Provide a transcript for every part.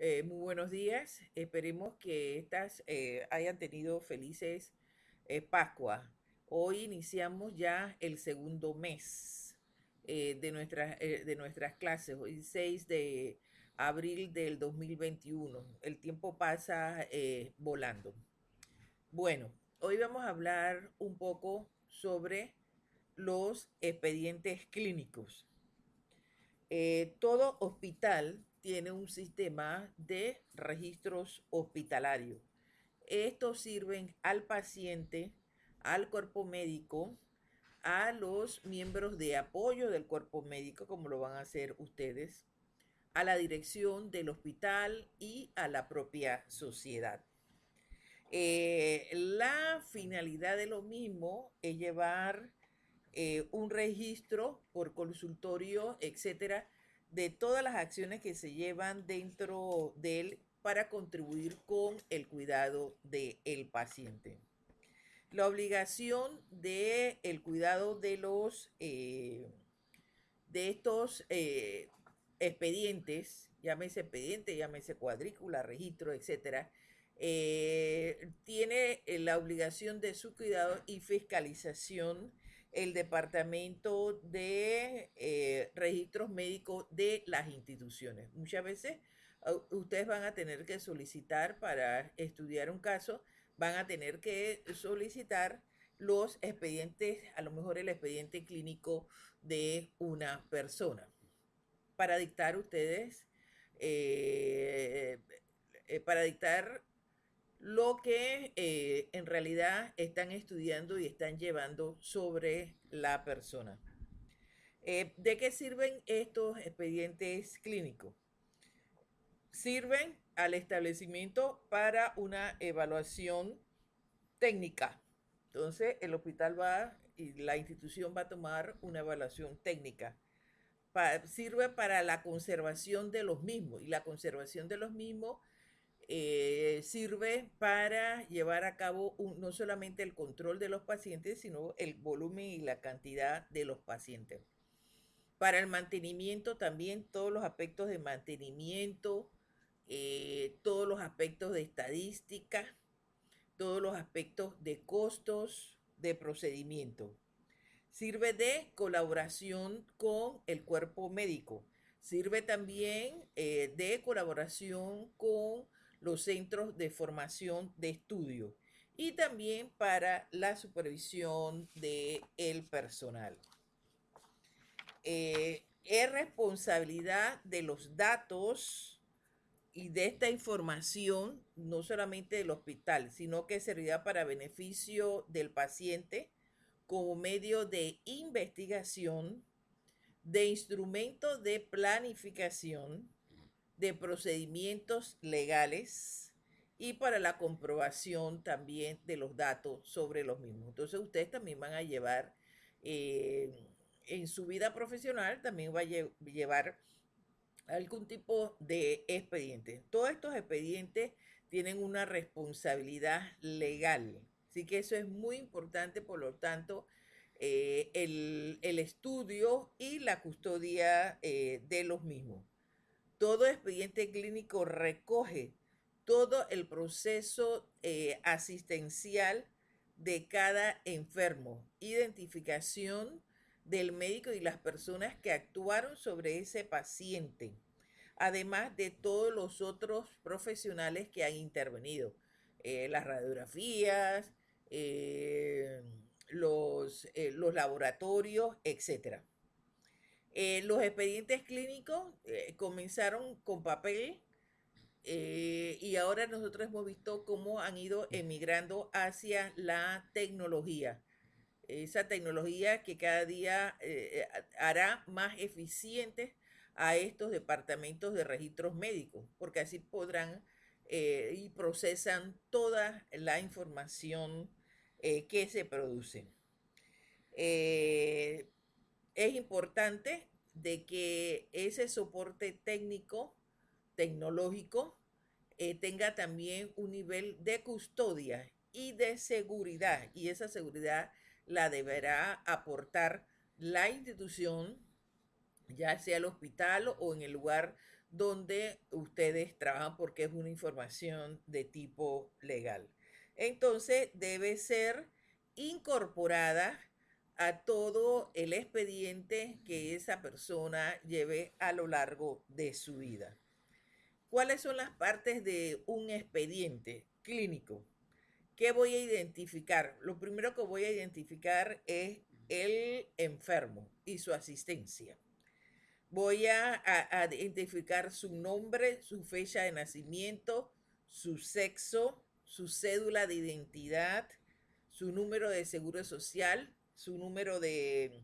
Muy buenos días. Esperemos que estas hayan tenido felices Pascua. Hoy iniciamos ya el segundo mes de nuestras clases. Hoy 6 de abril del 2021. El tiempo pasa volando. Bueno, hoy vamos a hablar un poco sobre los expedientes clínicos. Todo hospital tiene un sistema de registros hospitalarios. Estos sirven al paciente, al cuerpo médico, a los miembros de apoyo del cuerpo médico, como lo van a hacer ustedes, a la dirección del hospital y a la propia sociedad. La finalidad de lo mismo es llevar un registro por consultorio, etcétera, de todas las acciones que se llevan dentro de él para contribuir con el cuidado del paciente. La obligación de el cuidado de estos expediente, llámese cuadrícula, registro, etcétera, tiene la obligación de su cuidado y fiscalización el Departamento de Registros Médicos de las instituciones. Muchas veces ustedes van a tener que solicitar para estudiar un caso, van a tener que solicitar los expedientes, a lo mejor el expediente clínico de una persona. Para dictar ustedes, eh, para dictar lo que en realidad están estudiando y están llevando sobre la persona. ¿De qué sirven estos expedientes clínicos? Sirven al establecimiento para una evaluación técnica. Entonces, el hospital va y la institución va a tomar una evaluación técnica. Sirve para la conservación de los mismos y la conservación de los mismos sirve para llevar a cabo no solamente el control de los pacientes, sino el volumen y la cantidad de los pacientes. Para el mantenimiento también, todos los aspectos de mantenimiento, todos los aspectos de estadística, todos los aspectos de costos, de procedimiento. Sirve de colaboración con el cuerpo médico. Sirve también de colaboración con los centros de formación de estudio y también para la supervisión del personal. Es responsabilidad de los datos y de esta información, no solamente del hospital, sino que servirá para beneficio del paciente como medio de investigación, de instrumentos de planificación, de procedimientos legales y para la comprobación también de los datos sobre los mismos. Entonces ustedes también van a llevar en su vida profesional, también va a llevar algún tipo de expediente. Todos estos expedientes tienen una responsabilidad legal. Así que eso es muy importante, por lo tanto, el estudio y la custodia de los mismos. Todo expediente clínico recoge todo el proceso asistencial de cada enfermo, identificación del médico y las personas que actuaron sobre ese paciente, además de todos los otros profesionales que han intervenido, las radiografías, los laboratorios, etcétera. Los expedientes clínicos comenzaron con papel y ahora nosotros hemos visto cómo han ido emigrando hacia la tecnología. Esa tecnología que cada día hará más eficientes a estos departamentos de registros médicos, porque así podrán y procesan toda la información que se produce. Eh, es importante de que ese soporte técnico, tecnológico, tenga también un nivel de custodia y de seguridad. Y esa seguridad la deberá aportar la institución, ya sea el hospital o en el lugar donde ustedes trabajan porque es una información de tipo legal. Entonces debe ser incorporada a todo el expediente que esa persona lleve a lo largo de su vida. ¿Cuáles son las partes de un expediente clínico? ¿Qué voy a identificar? Lo primero que voy a identificar es el enfermo y su asistencia. Voy a identificar su nombre, su fecha de nacimiento, su sexo, su cédula de identidad, su número de seguro social, su número de,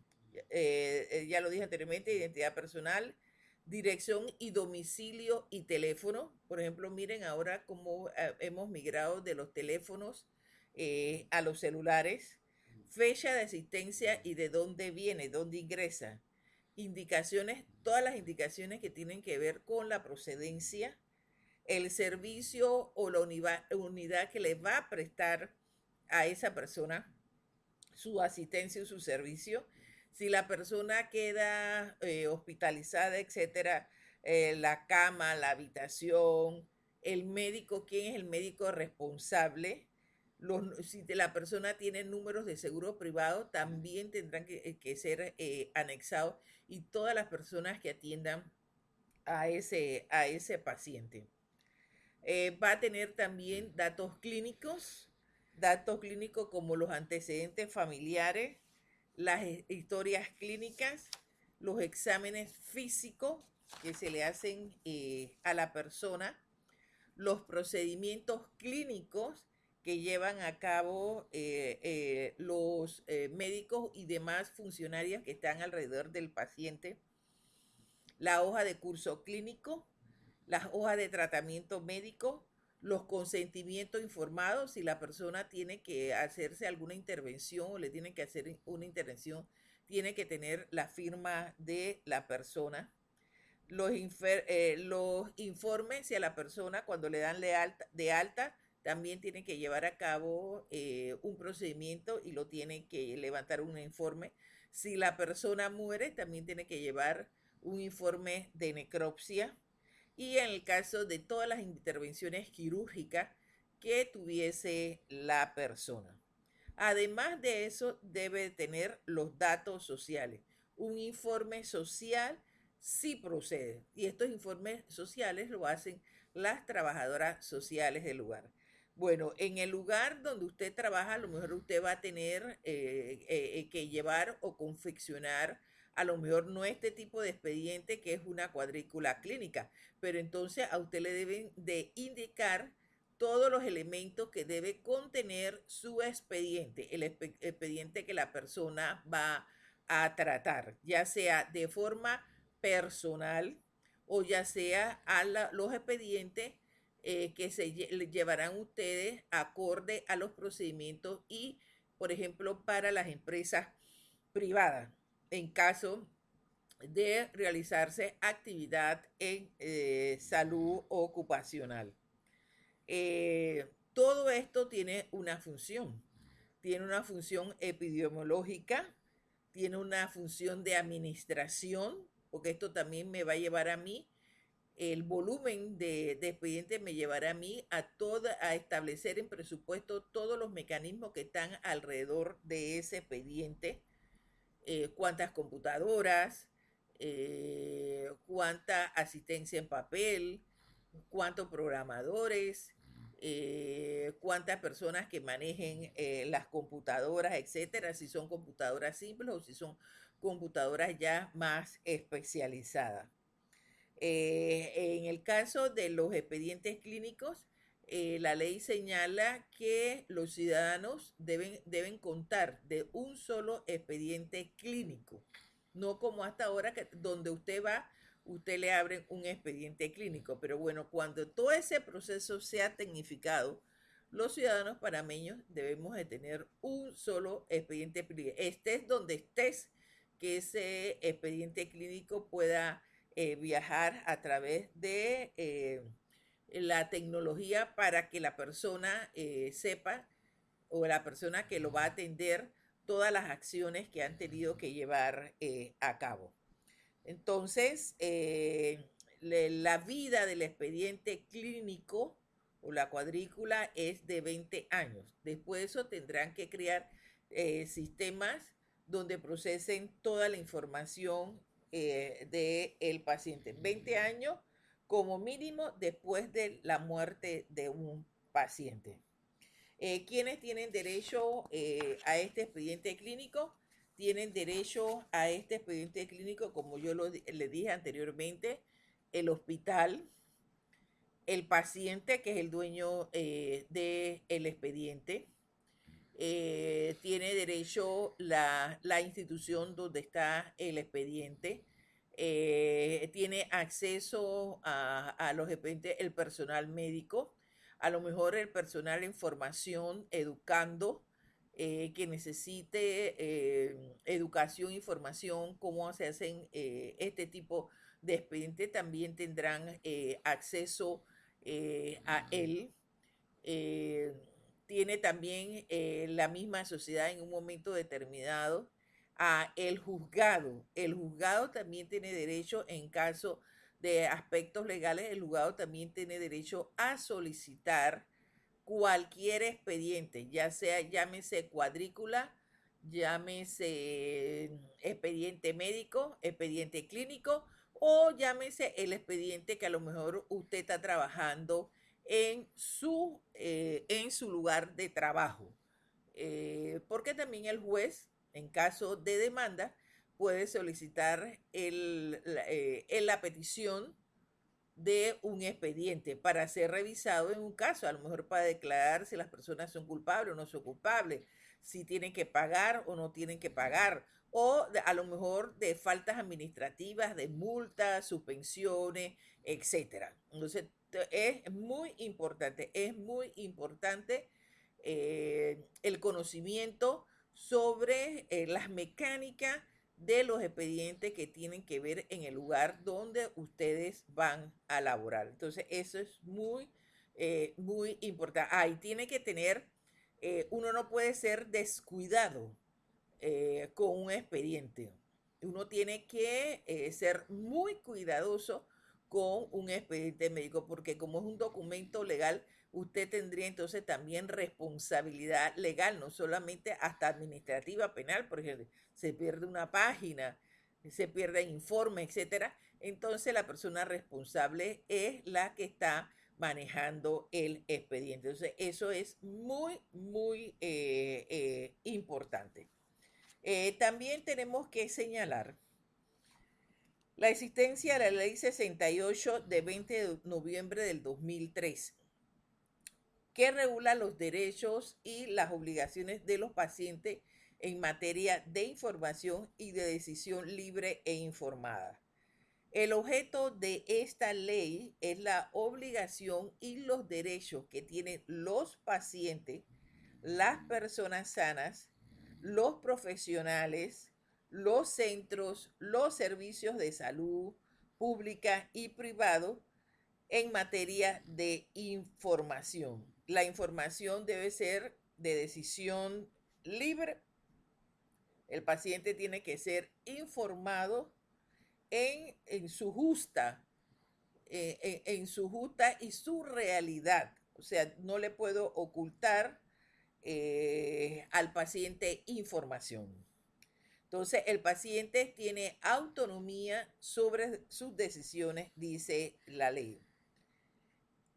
ya lo dije anteriormente, identidad personal, dirección y domicilio y teléfono. Por ejemplo, miren ahora cómo hemos migrado de los teléfonos a los celulares. Fecha de asistencia y de dónde viene, dónde ingresa. Indicaciones, todas las indicaciones que tienen que ver con la procedencia, el servicio o la unidad que le va a prestar a esa persona su asistencia y su servicio. Si la persona queda hospitalizada, etcétera, la cama, la habitación, el médico, quién es el médico responsable. Si la persona tiene números de seguro privado, también tendrán que ser anexados, y todas las personas que atiendan a ese paciente. Va a tener también datos clínicos como los antecedentes familiares, las historias clínicas, los exámenes físicos que se le hacen a la persona, los procedimientos clínicos que llevan a cabo los médicos y demás funcionarios que están alrededor del paciente, la hoja de curso clínico, las hojas de tratamiento médico, los consentimientos informados, si la persona tiene que hacerse alguna intervención o le tienen que hacer una intervención, tiene que tener la firma de la persona. Los informes, si a la persona cuando le dan de alta también tiene que llevar a cabo un procedimiento y lo tiene que levantar un informe. Si la persona muere, también tiene que llevar un informe de necropsia. Y en el caso de todas las intervenciones quirúrgicas que tuviese la persona. Además de eso, debe tener los datos sociales. Un informe social sí procede. Y estos informes sociales lo hacen las trabajadoras sociales del lugar. Bueno, en el lugar donde usted trabaja, a lo mejor usted va a tener que llevar o confeccionar a lo mejor no este tipo de expediente que es una cuadrícula clínica, pero entonces a usted le deben de indicar todos los elementos que debe contener su expediente, el expediente que la persona va a tratar, ya sea de forma personal o ya sea a los expedientes que se llevarán ustedes acorde a los procedimientos y, por ejemplo, para las empresas privadas, en caso de realizarse actividad en salud ocupacional. Todo esto tiene una función epidemiológica, tiene una función de administración, porque esto también me va a llevar a mí, el volumen de expediente me llevará a mí a establecer en presupuesto todos los mecanismos que están alrededor de ese expediente, cuántas computadoras, cuánta asistencia en papel, cuántos programadores, cuántas personas que manejen las computadoras, etcétera, si son computadoras simples o si son computadoras ya más especializadas. En el caso de los expedientes clínicos, la ley señala que los ciudadanos deben contar de un solo expediente clínico, no como hasta ahora donde usted va, usted le abre un expediente clínico. Pero bueno, cuando todo ese proceso sea tecnificado, los ciudadanos panameños debemos de tener un solo expediente clínico. Estés donde estés, que ese expediente clínico pueda viajar a través de la tecnología para que la persona sepa, o la persona que lo va a atender, todas las acciones que han tenido que llevar a cabo. Entonces, la vida del expediente clínico o la cuadrícula es de 20 años. Después de eso tendrán que crear sistemas donde procesen toda la información del paciente. 20 años como mínimo después de la muerte de un paciente. ¿Quiénes tienen derecho a este expediente clínico? Tienen derecho a este expediente clínico, como yo le dije anteriormente, el hospital, el paciente, que es el dueño del expediente, tiene derecho la institución donde está el expediente, tiene acceso a los expedientes, el personal médico, a lo mejor el personal en formación, educando, que necesite educación, información, cómo se hacen este tipo de expedientes, también tendrán acceso a él. Eh, Tiene también la misma sociedad en un momento determinado a el juzgado. El juzgado también tiene derecho, en caso de aspectos legales, el juzgado también tiene derecho a solicitar cualquier expediente, ya sea, llámese cuadrícula, llámese expediente médico, expediente clínico, o llámese el expediente que a lo mejor usted está trabajando en su lugar de trabajo. Porque también el juez, en caso de demanda, puede solicitar la petición de un expediente para ser revisado en un caso, a lo mejor para declarar si las personas son culpables o no son culpables, si tienen que pagar o no tienen que pagar, o a lo mejor de faltas administrativas, de multas, suspensiones, etcétera. Entonces, es muy importante el conocimiento sobre las mecánicas de los expedientes que tienen que ver en el lugar donde ustedes van a laborar. Entonces, eso es muy importante. Y tiene que tener, uno no puede ser descuidado con un expediente. Uno tiene que ser muy cuidadoso con un expediente médico, porque como es un documento legal, usted tendría entonces también responsabilidad legal, no solamente hasta administrativa, penal, por ejemplo, se pierde una página, se pierde informe, etcétera. Entonces la persona responsable es la que está manejando el expediente. Entonces eso es muy importante. También tenemos que señalar la existencia de la Ley 68 de 20 de noviembre del 2003, que regula los derechos y las obligaciones de los pacientes en materia de información y de decisión libre e informada. El objeto de esta ley es la obligación y los derechos que tienen los pacientes, las personas sanas, los profesionales, los centros, los servicios de salud pública y privado en materia de información. La información debe ser de decisión libre. El paciente tiene que ser informado en su justa, en su justa y su realidad. O sea, no le puedo ocultar al paciente información. Entonces, el paciente tiene autonomía sobre sus decisiones, dice la ley.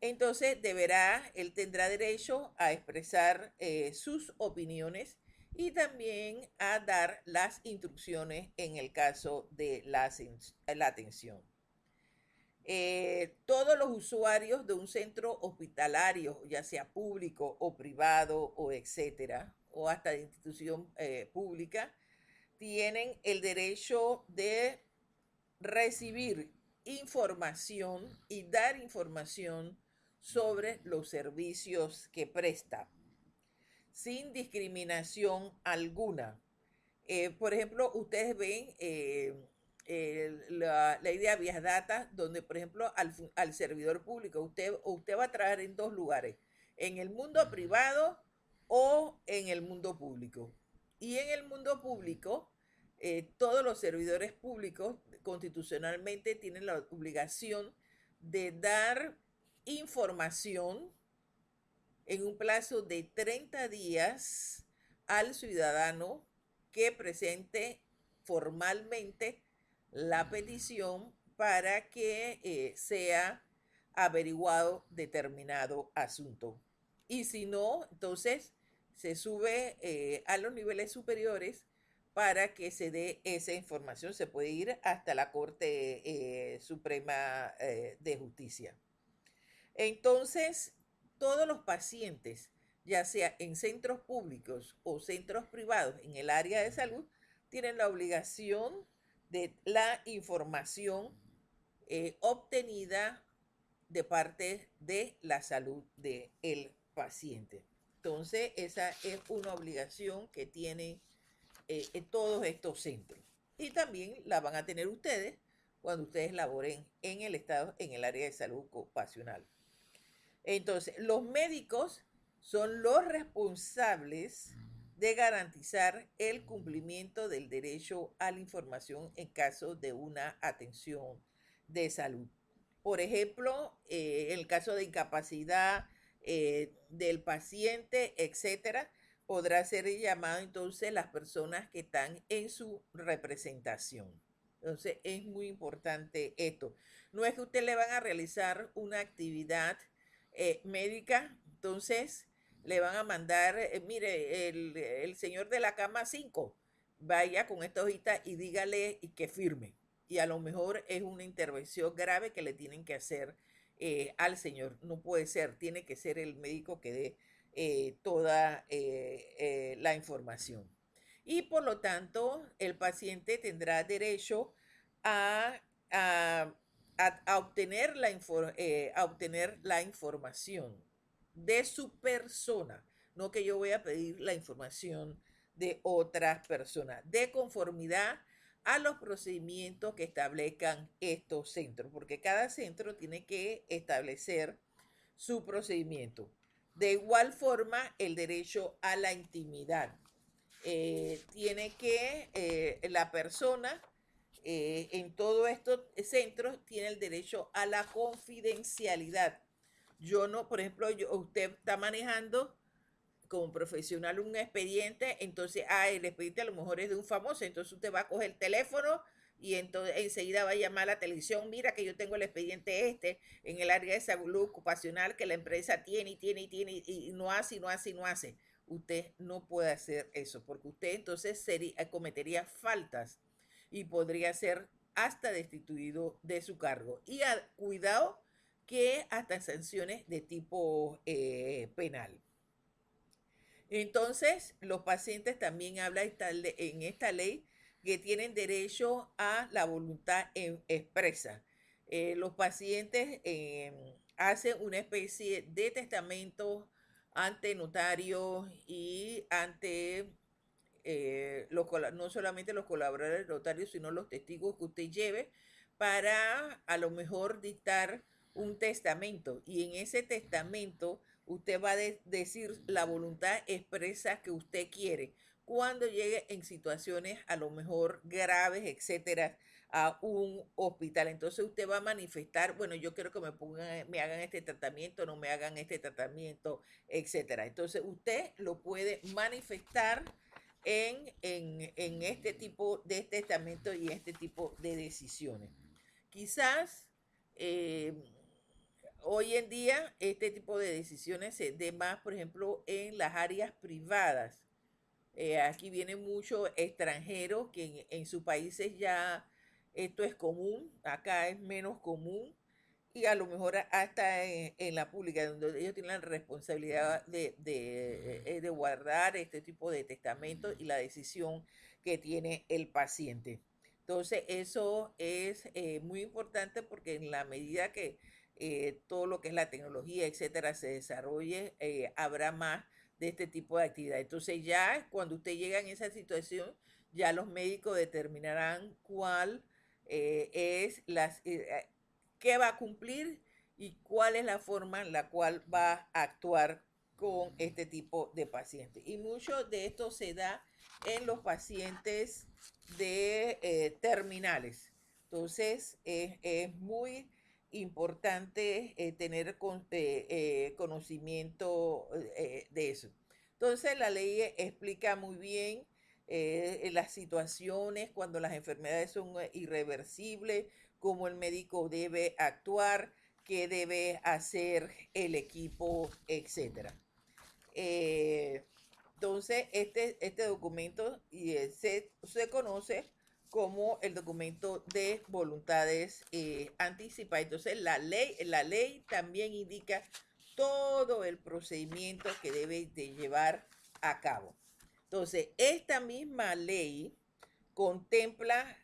Entonces, él tendrá derecho a expresar sus opiniones y también a dar las instrucciones en el caso de la atención. Todos los usuarios de un centro hospitalario, ya sea público o privado o etcétera, o hasta de institución pública, tienen el derecho de recibir información y dar información sobre los servicios que presta, sin discriminación alguna. Por ejemplo, ustedes ven la idea Vías Data, donde, por ejemplo, al servidor público, usted va a trabajar en dos lugares, en el mundo privado o en el mundo público. Y en el mundo público, todos los servidores públicos constitucionalmente tienen la obligación de dar información en un plazo de 30 días al ciudadano que presente formalmente la petición para que sea averiguado determinado asunto. Y si no, entonces se sube a los niveles superiores para que se dé esa información. Se puede ir hasta la Corte Suprema de Justicia. Entonces, todos los pacientes, ya sea en centros públicos o centros privados en el área de salud, tienen la obligación de la información obtenida de parte de la salud del paciente. Entonces, esa es una obligación que tienen todos estos centros. Y también la van a tener ustedes cuando ustedes laboren en el estado, en el área de salud ocupacional. Entonces, los médicos son los responsables de garantizar el cumplimiento del derecho a la información en caso de una atención de salud. Por ejemplo, en el caso de incapacidad del paciente, etcétera, podrá ser llamado entonces las personas que están en su representación. Entonces, es muy importante esto. No es que usted le van a realizar una actividad médica, entonces le van a mandar, mire, el señor de la cama 5, vaya con esta hojita y dígale que firme. Y a lo mejor es una intervención grave que le tienen que hacer al señor. No puede ser, tiene que ser el médico que dé toda la información. Y por lo tanto, el paciente tendrá derecho a, a a obtener a obtener la información de su persona, no que yo voy a pedir la información de otras personas, de conformidad a los procedimientos que establezcan estos centros, porque cada centro tiene que establecer su procedimiento. De igual forma, el derecho a la intimidad. Tiene que la persona en todos estos centros tiene el derecho a la confidencialidad. Yo no, por ejemplo, usted está manejando como profesional un expediente, entonces, el expediente a lo mejor es de un famoso, entonces usted va a coger el teléfono y entonces enseguida va a llamar a la televisión, mira que yo tengo el expediente en el área de salud ocupacional que la empresa tiene y no hace, y no hace, y no hace. Usted no puede hacer eso, porque usted entonces cometería faltas y podría ser hasta destituido de su cargo. Y cuidado que hasta sanciones de tipo penal. Entonces, los pacientes también habla en esta ley que tienen derecho a la voluntad expresa. Los pacientes hacen una especie de testamento ante notarios y ante no solamente los colaboradores notarios, sino los testigos que usted lleve para a lo mejor dictar un testamento. Y en ese testamento usted va a decir la voluntad expresa que usted quiere cuando llegue en situaciones a lo mejor graves, etcétera, a un hospital. Entonces usted va a manifestar, bueno, yo quiero que me hagan este tratamiento, no me hagan este tratamiento, etcétera. Entonces usted lo puede manifestar en este tipo de testamento y este tipo de decisiones. Quizás hoy en día este tipo de decisiones se dé más, por ejemplo, en las áreas privadas. Aquí vienen muchos extranjeros que en sus países ya esto es común, acá es menos común y a lo mejor hasta en la pública, donde ellos tienen la responsabilidad de guardar este tipo de testamentos y la decisión que tiene el paciente. Entonces, eso es muy importante porque en la medida que todo lo que es la tecnología, etcétera, se desarrolle, habrá más de este tipo de actividad. Entonces, ya cuando usted llega en esa situación, ya los médicos determinarán cuál es qué va a cumplir y cuál es la forma en la cual va a actuar con este tipo de pacientes. Y mucho de esto se da en los pacientes de terminales. Entonces, es muy importante tener conocimiento de eso. Entonces, la ley explica muy bien las situaciones cuando las enfermedades son irreversibles, cómo el médico debe actuar, qué debe hacer el equipo, etcétera. Entonces, este documento se conoce como el documento de voluntades anticipadas. Entonces, la ley también indica todo el procedimiento que debe de llevar a cabo. Entonces, esta misma ley contempla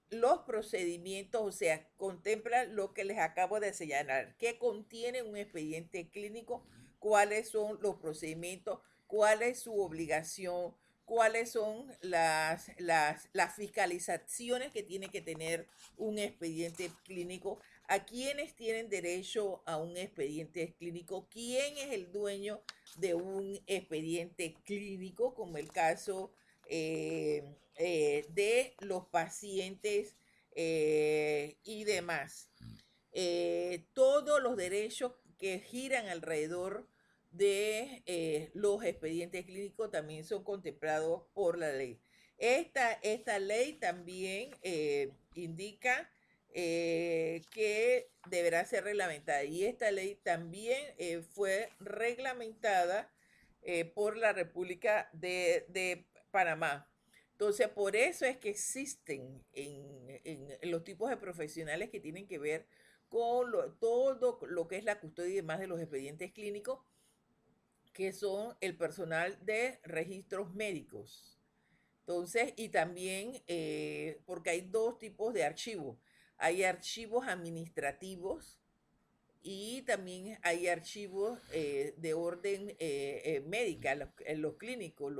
los procedimientos, o sea, contempla lo que les acabo de señalar, que contiene un expediente clínico, cuáles son los procedimientos, cuál es su obligación, cuáles son las fiscalizaciones que tiene que tener un expediente clínico, a quienes tienen derecho a un expediente clínico, quién es el dueño de un expediente clínico, como el caso de los pacientes y demás. Todos los derechos que giran alrededor de los expedientes clínicos también son contemplados por la ley. Esta ley también indica que deberá ser reglamentada, y esta ley también fue reglamentada por la República de Panamá. Entonces, por eso es que existen en los tipos de profesionales que tienen que ver con todo lo que es la custodia y demás de los expedientes clínicos, que son el personal de registros médicos. Entonces, y también porque hay dos tipos de archivos. Hay archivos administrativos y también hay archivos de orden médica, los clínicos,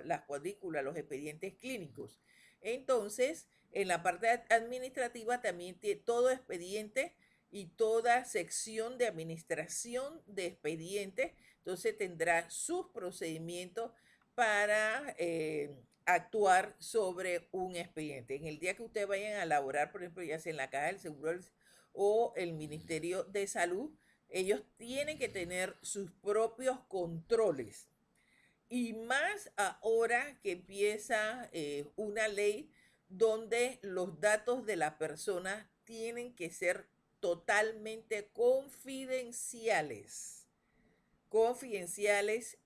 las cuadrículas, los expedientes clínicos. Entonces, en la parte administrativa también tiene todo expediente y toda sección de administración de expedientes. Entonces tendrá sus procedimientos para actuar sobre un expediente. En el día que ustedes vayan a elaborar, por ejemplo, ya sea en la caja del seguro o el Ministerio de Salud, ellos tienen que tener sus propios controles. Y más ahora que empieza una ley donde los datos de la persona tienen que ser totalmente confidenciales,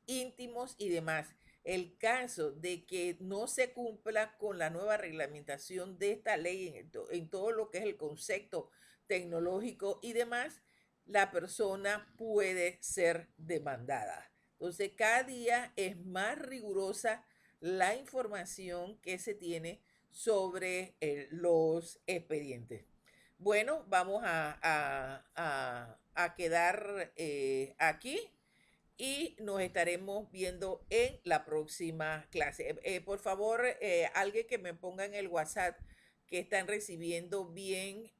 íntimos y demás. El caso de que no se cumpla con la nueva reglamentación de esta ley en todo lo que es el concepto tecnológico y demás, la persona puede ser demandada. Entonces, cada día es más rigurosa la información que se tiene sobre los expedientes. Bueno, vamos a quedar aquí y nos estaremos viendo en la próxima clase. Por favor, alguien que me ponga en el WhatsApp que están recibiendo bien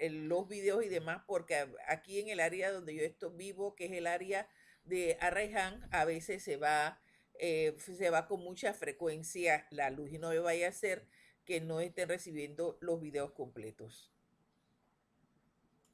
los videos y demás, porque aquí en el área donde yo estoy vivo, que es el área de Arraiján, a veces se va con mucha frecuencia la luz, y no me vaya a hacer que no estén recibiendo los videos completos.